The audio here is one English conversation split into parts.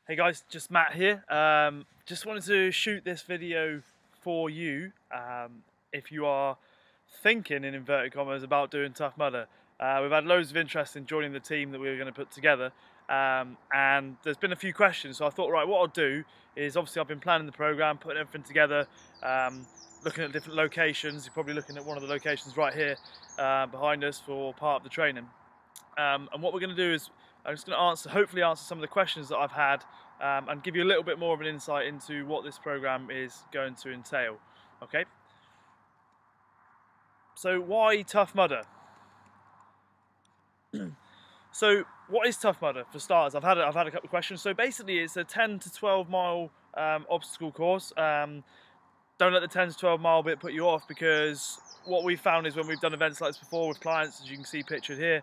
Hey guys, just Matt here. Just wanted to shoot this video for you if you are thinking, in inverted commas, about doing Tough Mudder. We've had loads of interest in joining the team that we were going to put together, and there's been a few questions, so I thought, right, what I'll do is, obviously I've been planning the programme, putting everything together, looking at different locations. You're probably looking at one of the locations right here behind us for part of the training. And what we're going to do is I'm just going to hopefully answer some of the questions that I've had and give you a little bit more of an insight into what this program is going to entail. Okay. So why Tough Mudder? So what is Tough Mudder for starters? I've had a couple of questions. So basically, it's a 10 to 12 mile obstacle course. Don't let the 10 to 12 mile bit put you off, because what we've found is when we've done events like this before with clients, as you can see pictured here,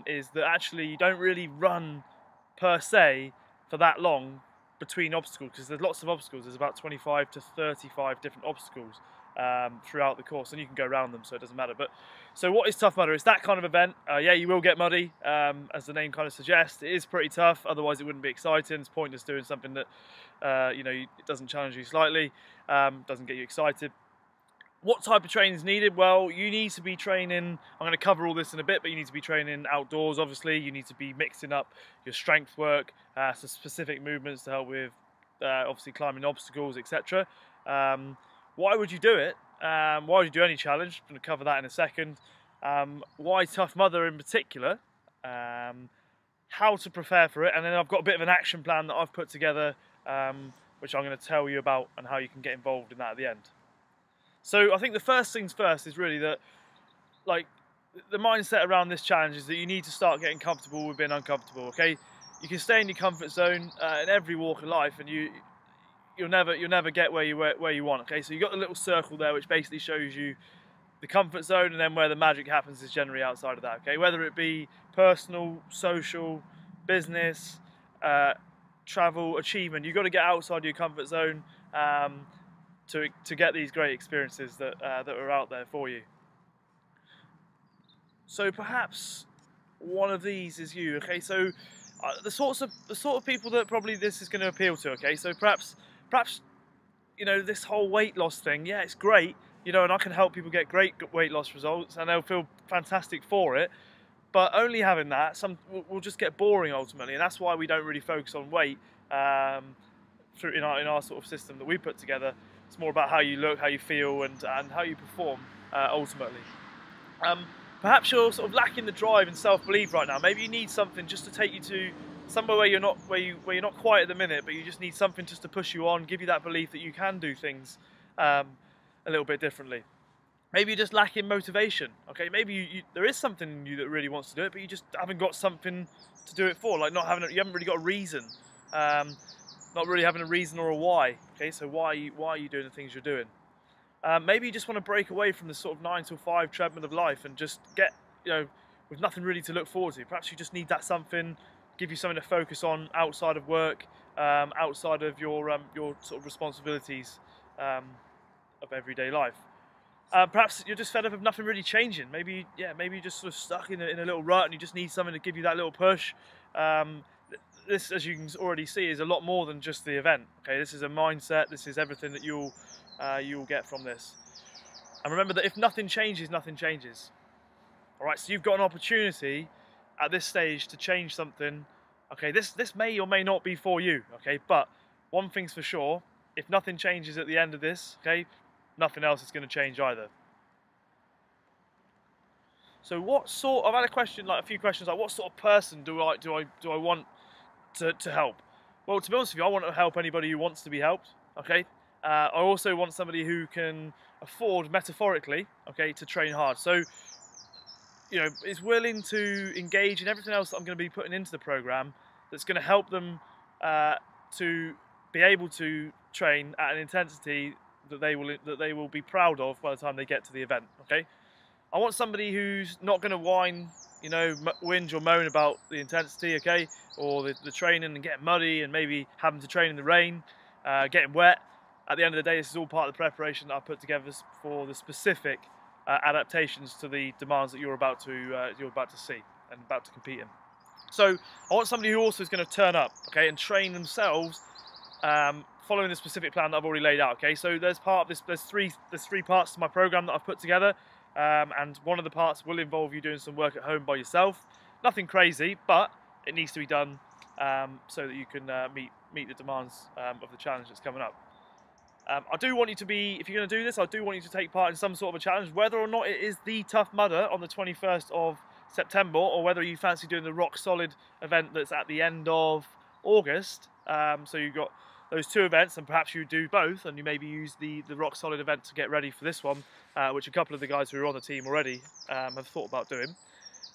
is that actually you don't really run per se for that long between obstacles, because there's lots of obstacles. There's about 25 to 35 different obstacles throughout the course, and you can go around them, so it doesn't matter. But so what is Tough Mudder? It's that kind of event. Yeah, you will get muddy, as the name kind of suggests. It is pretty tough, otherwise it wouldn't be exciting. It's pointless doing something that it doesn't challenge you slightly, doesn't get you excited. What type of training is needed? Well, you need to be training, I'm going to cover all this in a bit, but you need to be training outdoors, obviously. You need to be mixing up your strength work, some specific movements to help with, obviously, climbing obstacles, etc. Why would you do it? Why would you do any challenge? I'm going to cover that in a second. Why Tough Mudder in particular? How to prepare for it, and then I've got a bit of an action plan that I've put together, which I'm going to tell you about, and how you can get involved in that at the end. So I think the first things first is really that, like, the mindset around this challenge is that you need to start getting comfortable with being uncomfortable. Okay, you can stay in your comfort zone in every walk of life, and you'll never get where you want. Okay, so you got the little circle there, which basically shows you the comfort zone, and then where the magic happens is generally outside of that. Okay, whether it be personal, social, business, travel, achievement, you've got to get outside your comfort zone. To get these great experiences that are out there for you. So perhaps one of these is you. Okay, so the sort of people that probably this is going to appeal to. Okay, so perhaps this whole weight loss thing. Yeah, it's great. And I can help people get great weight loss results, and they'll feel fantastic for it. But only having that, will just get boring ultimately, and that's why we don't really focus on weight in our sort of system that we put together. It's more about how you look, how you feel, and how you perform ultimately. Perhaps you're sort of lacking the drive and self-belief right now. Maybe you need something just to take you to somewhere where you're not quite at the minute, but you just need something just to push you on, give you that belief that you can do things a little bit differently. Maybe you're just lacking motivation. Okay, maybe there is something in you that really wants to do it, but you just haven't got something to do it for. Like you haven't really got a reason. Not really having a reason or a why. Okay, so why are you doing the things you're doing? Maybe you just want to break away from the sort of 9 to 5 treadmill of life and just get, with nothing really to look forward to. Perhaps you just need that something, give you something to focus on outside of work, outside of your sort of responsibilities of everyday life. Perhaps you're just fed up of nothing really changing. Maybe you're just sort of stuck in a little rut, and you just need something to give you that little push. This, as you can already see, is a lot more than just the event. Okay, this is a mindset. This is everything that you'll get from this. And remember that if nothing changes, nothing changes. All right, so you've got an opportunity at this stage to change something. Okay, this may or may not be for you. Okay, but one thing's for sure: if nothing changes at the end of this, okay, nothing else is going to change either. So I've had a few questions like, what sort of person do I want to help? Well, to be honest with you, I want to help anybody who wants to be helped. Okay, I also want somebody who can afford, metaphorically, okay, to train hard. So is willing to engage in everything else that I'm going to be putting into the program that's going to help them to be able to train at an intensity that they will be proud of by the time they get to the event. Okay, I want somebody who's not going to whine, whinge or moan about the intensity, okay, or the training and getting muddy and maybe having to train in the rain, getting wet. At the end of the day, this is all part of the preparation that I've put together for the specific adaptations to the demands that you're about to see and about to compete in. So I want somebody who also is going to turn up, okay, and train themselves following the specific plan that I've already laid out. Okay, so there's part of this. There's three parts to my program that I've put together, and one of the parts will involve you doing some work at home by yourself. Nothing crazy, but it needs to be done so that you can meet the demands of the challenge that's coming up. I do want you to be, if you're going to do this, I do want you to take part in some sort of a challenge, whether or not it is the Tough Mudder on the 21st of September, or whether you fancy doing the Rock Solid event that's at the end of August. So you've got those two events, and perhaps you do both, and you maybe use the Rock Solid event to get ready for this one, which a couple of the guys who are on the team already have thought about doing.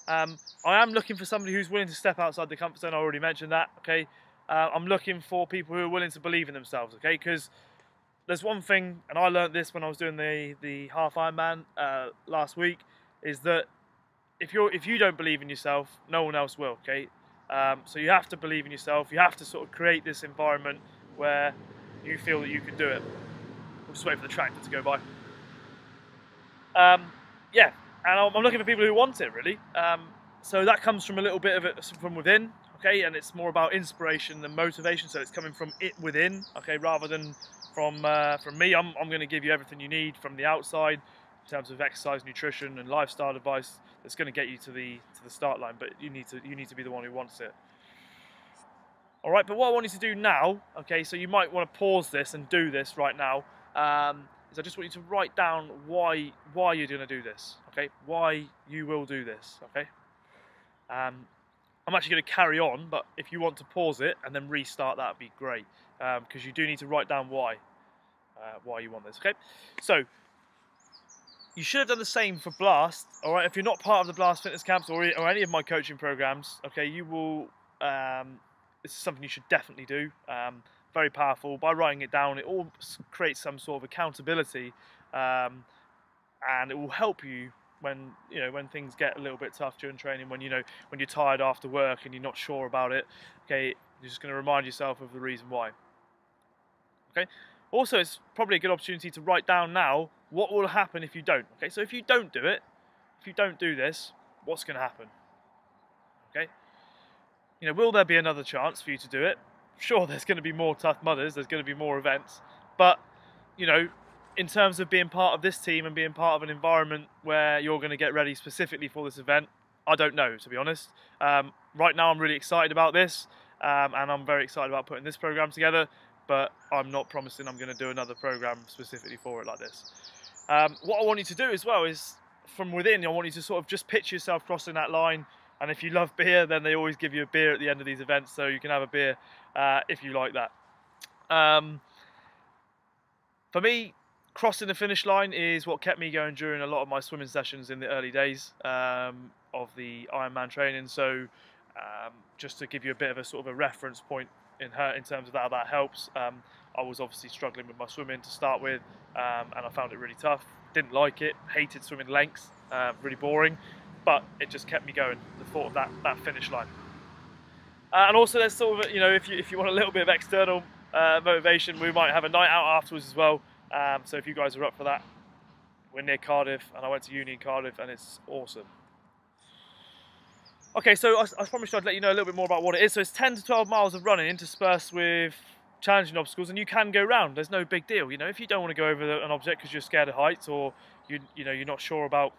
I am looking for somebody who's willing to step outside the comfort zone. I already mentioned that. Okay, I'm looking for people who are willing to believe in themselves. Okay, because there's one thing, and I learned this when I was doing the half Ironman last week, is that if you don't believe in yourself, no one else will. Okay, so you have to believe in yourself. You have to sort of create this environment where you feel that you can do it. We'll just wait for the tractor to go by. Yeah, and I'm looking for people who want it, really. So that comes from a little bit of it from within, okay, and it's more about inspiration than motivation. So it's coming from it within, okay, rather than from me. I'm going to give you everything you need from the outside in terms of exercise, nutrition, and lifestyle advice that's going to get you to the start line. But you need to be the one who wants it. All right. But what I want you to do now, okay, so you might want to pause this and do this right now. Is I just want you to write down why you're going to do this. Okay, why you will do this. Okay. I'm actually going to carry on, but if you want to pause it and then restart, that would be great, because you do need to write down why you want this. Okay, so you should have done the same for Blast. All right, if you're not part of the Blast fitness camps or any of my coaching programs, okay, you will. This is something you should definitely do. Very powerful. By writing it down, it all creates some sort of accountability, and it will help you when things get a little bit tough during training, when you're tired after work and you're not sure about it. Okay, you're just going to remind yourself of the reason why. Okay, also it's probably a good opportunity to write down now what will happen if you don't. Okay, so if you don't do it, if you don't do this, what's going to happen? Okay, will there be another chance for you to do it? Sure, there's going to be more Tough Mudders, there's going to be more events, but in terms of being part of this team and being part of an environment where you're going to get ready specifically for this event, I don't know, to be honest. Right now I'm really excited about this, and I'm very excited about putting this program together, but I'm not promising I'm going to do another program specifically for it like this. What I want you to do as well is, from within, I want you to sort of just picture yourself crossing that line. And if you love beer, then they always give you a beer at the end of these events, so you can have a beer if you like that. For me, crossing the finish line is what kept me going during a lot of my swimming sessions in the early days of the Ironman training. So just to give you a bit of a sort of a reference point in terms of how that helps, I was obviously struggling with my swimming to start with, and I found it really tough. Didn't like it, hated swimming lengths, really boring, but it just kept me going, the thought of that finish line. And also there's sort of, if you want a little bit of external motivation, we might have a night out afterwards as well. So if you guys are up for that, we're near Cardiff, and I went to uni in Cardiff, and it's awesome. Okay, so I promised I'd let you know a little bit more about what it is. So it's 10 to 12 miles of running interspersed with challenging obstacles, and you can go round. There's no big deal. If you don't want to go over an object because you're scared of heights, or you're not sure about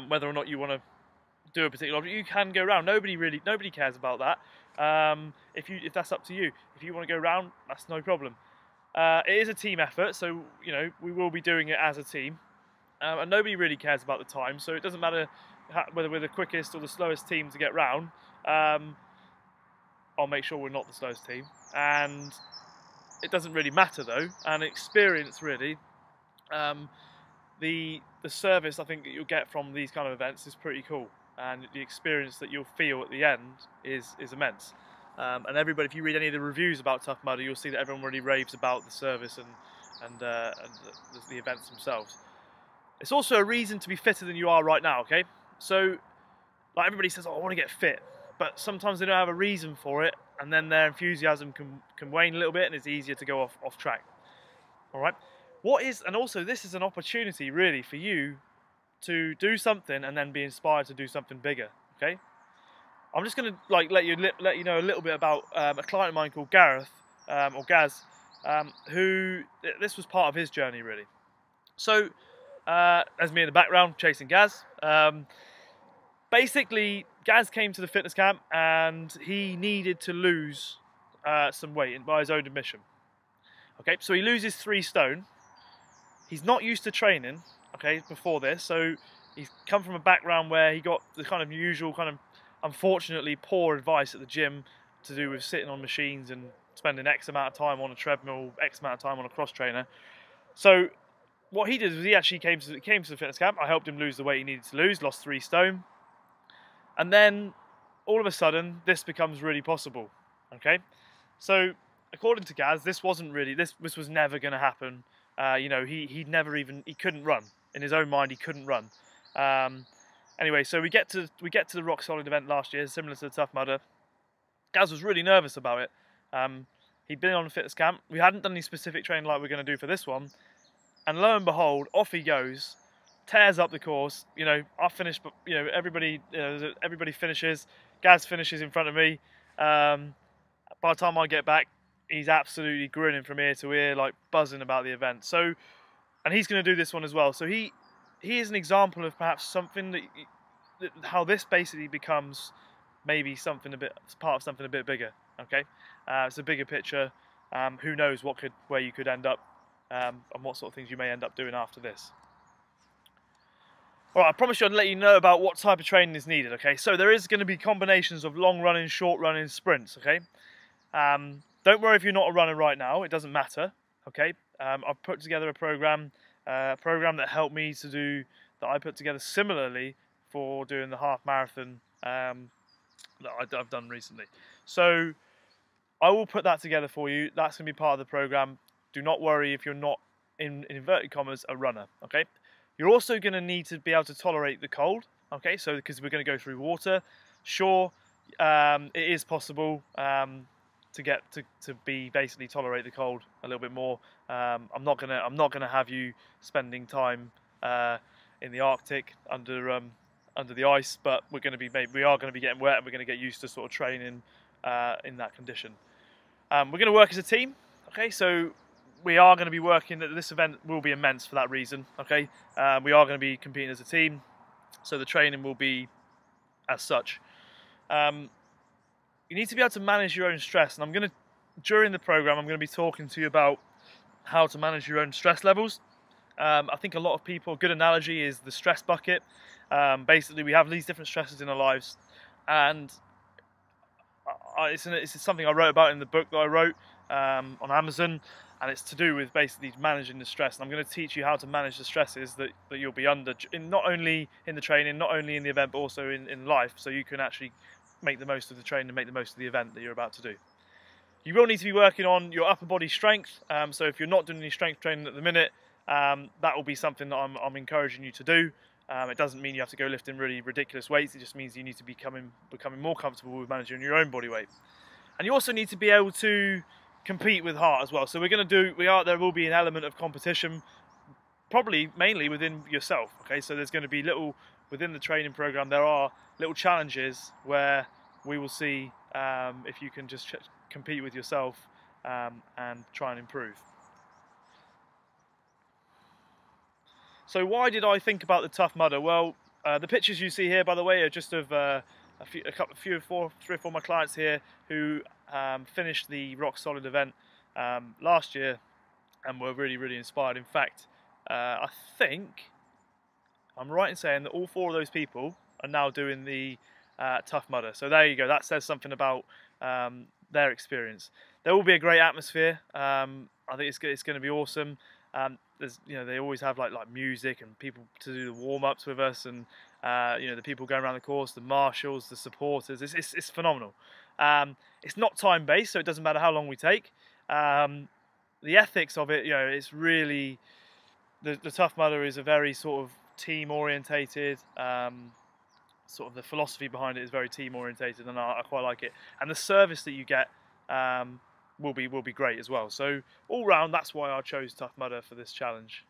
whether or not you want to do a particular object, you can go round. Nobody cares about that. If that's up to you. If you want to go round, that's no problem. It is a team effort, so we will be doing it as a team, and nobody really cares about the time. So it doesn't matter whether we're the quickest or the slowest team to get round. I'll make sure we're not the slowest team, and it doesn't really matter though. And experience, really, the service I think that you'll get from these kind of events is pretty cool, and the experience that you'll feel at the end is immense. And everybody, if you read any of the reviews about Tough Mudder, you'll see that everyone really raves about the service and the events themselves. It's also a reason to be fitter than you are right now. Okay, so like everybody says, oh, I want to get fit, but sometimes they don't have a reason for it, and then their enthusiasm can wane a little bit, and it's easier to go off track. All right. And also this is an opportunity really for you to do something and then be inspired to do something bigger. Okay. I'm just going to let you know a little bit about a client of mine called Gareth, or Gaz, who this was part of his journey really. So as me in the background chasing Gaz. Basically, Gaz came to the fitness camp and he needed to lose some weight by his own admission. Okay, so he loses 3 stone. He's not used to training, okay, before this, so he's come from a background where he got the kind of usual kind of unfortunately poor advice at the gym to do with sitting on machines and spending X amount of time on a treadmill, X amount of time on a cross trainer. So what he did was he actually came to the fitness camp. I helped him lose the weight he needed to lose, lost 3 stone. And then all of a sudden this becomes really possible. Okay? So according to Gaz, this wasn't really this was never going to happen. You know, he couldn't run. In his own mind, he couldn't run. Anyway, so we get to the Rock Solid event last year, similar to the Tough Mudder. Gaz was really nervous about it. He'd been on a fitness camp. We hadn't done any specific training like we're going to do for this one. And lo and behold, off he goes, tears up the course. You know, I finished, but you know, everybody finishes. Gaz finishes in front of me. By the time I get back, he's absolutely grinning from ear to ear, like buzzing about the event. So, and he's going to do this one as well. So he is an example of perhaps something that how this basically becomes maybe something part of something a bit bigger. Okay, it's a bigger picture. Who knows where you could end up, and what sort of things you may end up doing after this. All right, I promised you I'd let you know about what type of training is needed. Okay, so there is going to be combinations of long running, short running, sprints. Okay. Don't worry if you're not a runner right now, it doesn't matter, okay? I've put together a program that helped me to do, that I put together similarly for doing the half marathon that I've done recently. So I will put that together for you. That's going to be part of the program. Do not worry if you're not, in inverted commas, a runner, okay? You're also going to need to be able to tolerate the cold, okay? So because we're going to go through water. Sure, it is possible to be basically tolerate the cold a little bit more. I'm not gonna have you spending time in the Arctic under the ice, but we are going to be getting wet, and we're going to get used to sort of training in that condition. We're going to work as a team. Okay, so we are going to be working. This event will be immense for that reason. Okay, we are going to be competing as a team, so the training will be as such. You need to be able to manage your own stress, and during the program, I'm going to be talking to you about how to manage your own stress levels. I think a lot of people, a good analogy is the stress bucket. Basically, we have these different stresses in our lives, and it's something I wrote about in the book that I wrote on Amazon, and it's to do with basically managing the stress. And I'm going to teach you how to manage the stresses that you'll be under, not only in the training, not only in the event, but also in life, so you can actually make the most of the training and make the most of the event that you're about to do. You will need to be working on your upper body strength. So if you're not doing any strength training at the minute, that will be something that I'm encouraging you to do. It doesn't mean you have to go lifting really ridiculous weights. It just means you need to be becoming more comfortable with managing your own body weight. And you also need to be able to compete with heart as well. So there will be an element of competition, probably mainly within yourself. Okay, so there's going to be within the training program, there are little challenges where we will see if you can just compete with yourself and try and improve. So why did I think about the Tough Mudder? Well, the pictures you see here, by the way, are just of three or four of my clients here who finished the Rock Solid event last year and were really, really inspired. In fact, I think I'm right in saying that all 4 of those people are now doing the Tough Mudder. So there you go. That says something about their experience. There will be a great atmosphere. I think it's going to be awesome. They always have like music and people to do the warm-ups with us, and the people going around the course, the marshals, the supporters. It's phenomenal. It's not time-based, so it doesn't matter how long we take. The ethics of it, it's really the Tough Mudder is a very sort of team-orientated. Sort of the philosophy behind it is very team-orientated, and I quite like it. And the service that you get will be great as well. So all round, that's why I chose Tough Mudder for this challenge.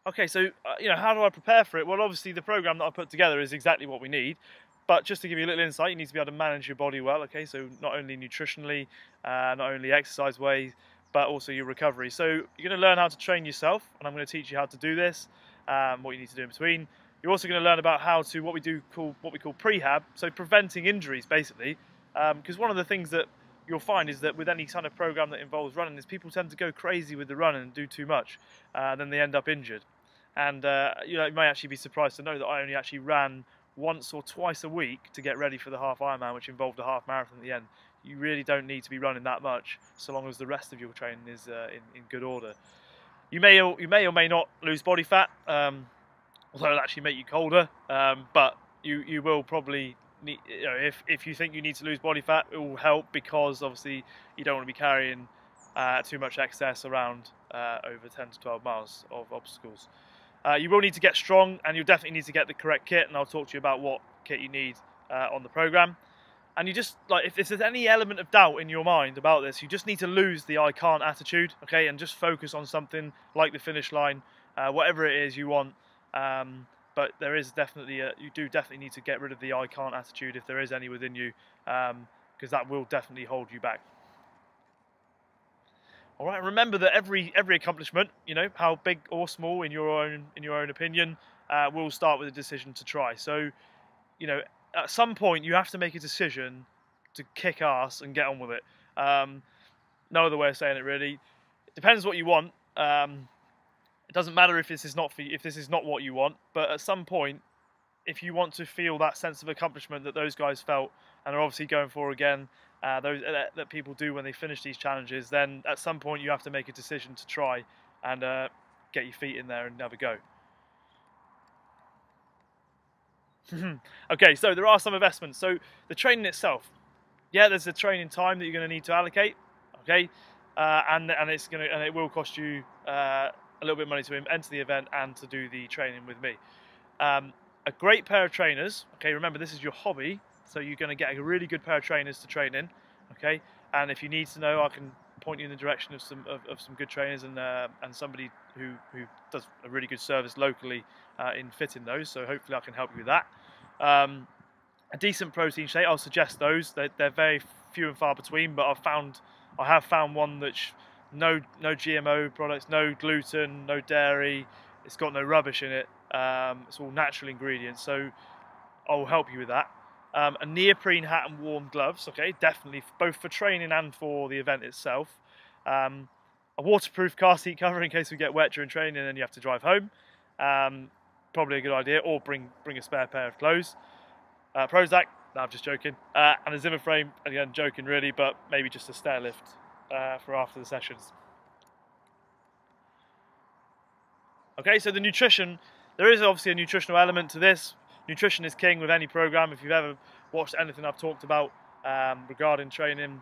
Okay, so you know, how do I prepare for it? Well, obviously the program that I put together is exactly what we need. But just to give you a little insight, you need to be able to manage your body well. Okay, so not only nutritionally, not only exercise ways, but also your recovery. So you're going to learn how to train yourself, and I'm going to teach you how to do this. What you need to do in between. You're also going to learn about how to what we call prehab, so preventing injuries basically. Because one of the things that you'll find is that with any kind of program that involves running, is people tend to go crazy with the running and do too much, then they end up injured. And you know, you may actually be surprised to know that I only actually ran once or twice a week to get ready for the half Ironman, which involved a half marathon at the end. You really don't need to be running that much, so long as the rest of your training is in good order. You may or may not lose body fat, although it'll actually make you colder. But you will probably need, you know, if you think you need to lose body fat, it will help, because obviously you don't want to be carrying too much excess around over 10 to 12 miles of obstacles. You will need to get strong, and you'll definitely need to get the correct kit, and I'll talk to you about what kit you need on the program. And you just, like, if there's any element of doubt in your mind about this, you just need to lose the I can't attitude, okay, and just focus on something like the finish line, whatever it is you want. But there is definitely you do definitely need to get rid of the I can't attitude if there is any within you, because that will definitely hold you back. All right. Remember that every accomplishment, you know, how big or small in your own opinion, will start with a decision to try. So, you know, at some point you have to make a decision to kick ass and get on with it. No other way of saying it really. It depends what you want. It doesn't matter if this is not for you, if this is not what you want, but at some point, if you want to feel that sense of accomplishment that those guys felt and are obviously going for again, that people do when they finish these challenges, then at some point you have to make a decision to try and get your feet in there and have a go. Okay, so there are some investments. So the training itself, yeah, there's a training time that you're going to need to allocate. Okay, and it will cost you a little bit of money to enter the event and to do the training with me. A great pair of trainers. Okay, remember this is your hobby, so you're going to get a really good pair of trainers to train in. Okay, and if you need to know, I can point you in the direction of some good trainers and somebody who does a really good service locally in fitting those. So hopefully I can help you with that. A decent protein shake, I'll suggest those. They're very few and far between, but I have found one that's no GMO products, no gluten, no dairy. It's got no rubbish in it. It's all natural ingredients, so I'll help you with that. A neoprene hat and warm gloves, okay, definitely, both for training and for the event itself. A waterproof car seat cover in case we get wet during training and you have to drive home. Probably a good idea, or bring a spare pair of clothes. Prozac, no, I'm just joking. And a Zimmer frame, again, joking really, but maybe just a stair lift for after the sessions. Okay, so the nutrition, there is obviously a nutritional element to this. Nutrition is king with any program. If you've ever watched anything I've talked about regarding training,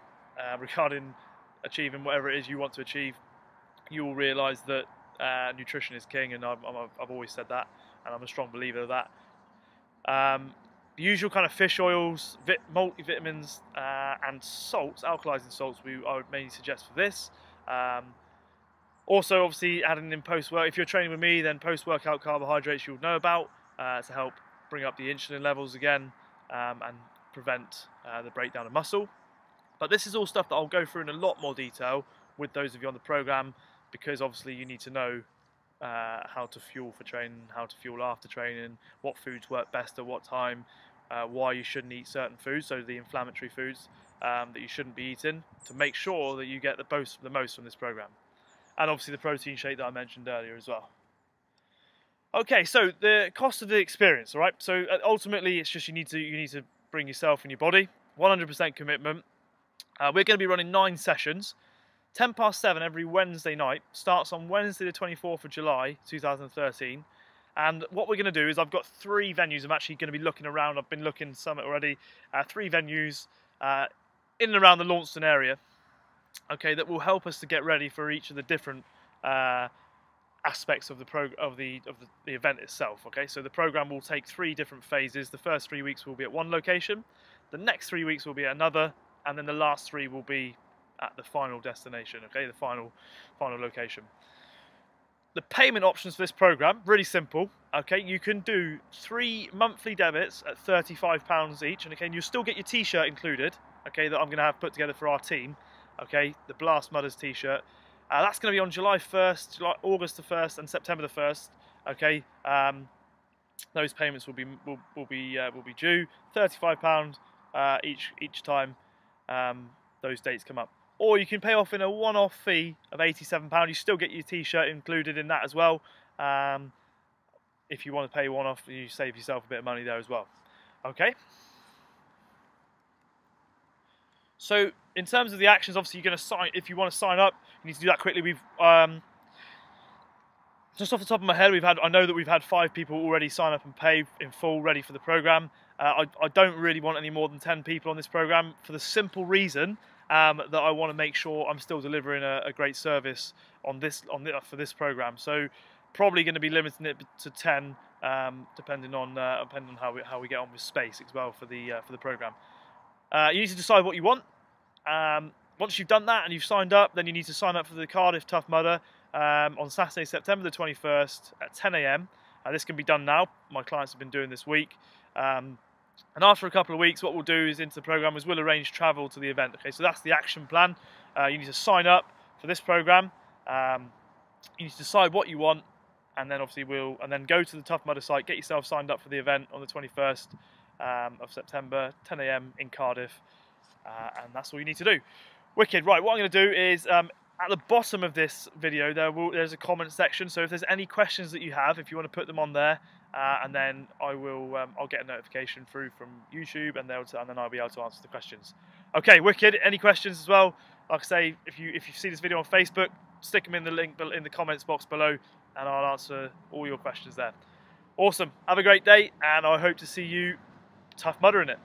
regarding achieving whatever it is you want to achieve, you will realise that nutrition is king, and I've always said that, and I'm a strong believer of that. The usual kind of fish oils, multivitamins, and salts, alkalizing salts, I would mainly suggest for this. Also, obviously, adding in post-work. If you're training with me, then post-workout carbohydrates you'll know about to help bring up the insulin levels again and prevent the breakdown of muscle. But this is all stuff that I'll go through in a lot more detail with those of you on the program, because obviously you need to know how to fuel for training, how to fuel after training, what foods work best at what time, why you shouldn't eat certain foods, so the inflammatory foods that you shouldn't be eating, to make sure that you get the most from this program. And obviously the protein shake that I mentioned earlier as well. Okay, so the cost of the experience, all right? So ultimately, it's just you need to bring yourself and your body, 100% commitment. We're going to be running 9 sessions, 7:10 every Wednesday night. Starts on Wednesday the 24th of July, 2013. And what we're going to do is I've got 3 venues. I'm actually going to be looking around. I've been looking Summit already. 3 venues in and around the LUXTON area. Okay, that will help us to get ready for each of the different aspects of the event itself. Okay, so the program will take 3 different phases. The first 3 weeks will be at one location, the next 3 weeks will be at another, and then the last 3 will be at the final destination. Okay, the final location. the payment options for this program, really simple. Okay, you can do 3 monthly debits at £35 each, and again, you'll still get your t-shirt included, okay, that I'm going to have put together for our team, okay, the Blast Mudders t-shirt. That's going to be on July 1st, August the 1st, and September the 1st, okay. Those payments will be due £35 each time those dates come up. Or you can pay off in a one-off fee of £87. You still get your t-shirt included in that as well. If you want to pay one-off, you save yourself a bit of money there as well. Okay. So in terms of the actions, obviously you're going to sign. If you want to sign up, you need to do that quickly. We've just off the top of my head, I know that we've had 5 people already sign up and pay in full, ready for the program. I don't really want any more than 10 people on this program for the simple reason that I want to make sure I'm still delivering a great service for this program. So probably going to be limiting it to 10, depending on how we get on with space as well for the program. You need to decide what you want. Once you've done that and you've signed up, then you need to sign up for the Cardiff Tough Mudder on Saturday, September the 21st at 10 AM. This can be done now. My clients have been doing this week. And after a couple of weeks, what we'll do is into the program is we'll arrange travel to the event. Okay, so that's the action plan. You need to sign up for this program. You need to decide what you want, and then obviously then go to the Tough Mudder site, get yourself signed up for the event on the 21st of September, 10 AM in Cardiff, and that's all you need to do. Wicked. Right, what I'm going to do is at the bottom of this video there's a comment section. So if there's any questions that you have, if you want to put them on there, and then I'll get a notification through from YouTube, and then I'll be able to answer the questions. Okay, wicked. Any questions as well? Like I say, if you see this video on Facebook, stick them in the link in the comments box below, and I'll answer all your questions there. Awesome. Have a great day, and I hope to see you tough muddering it.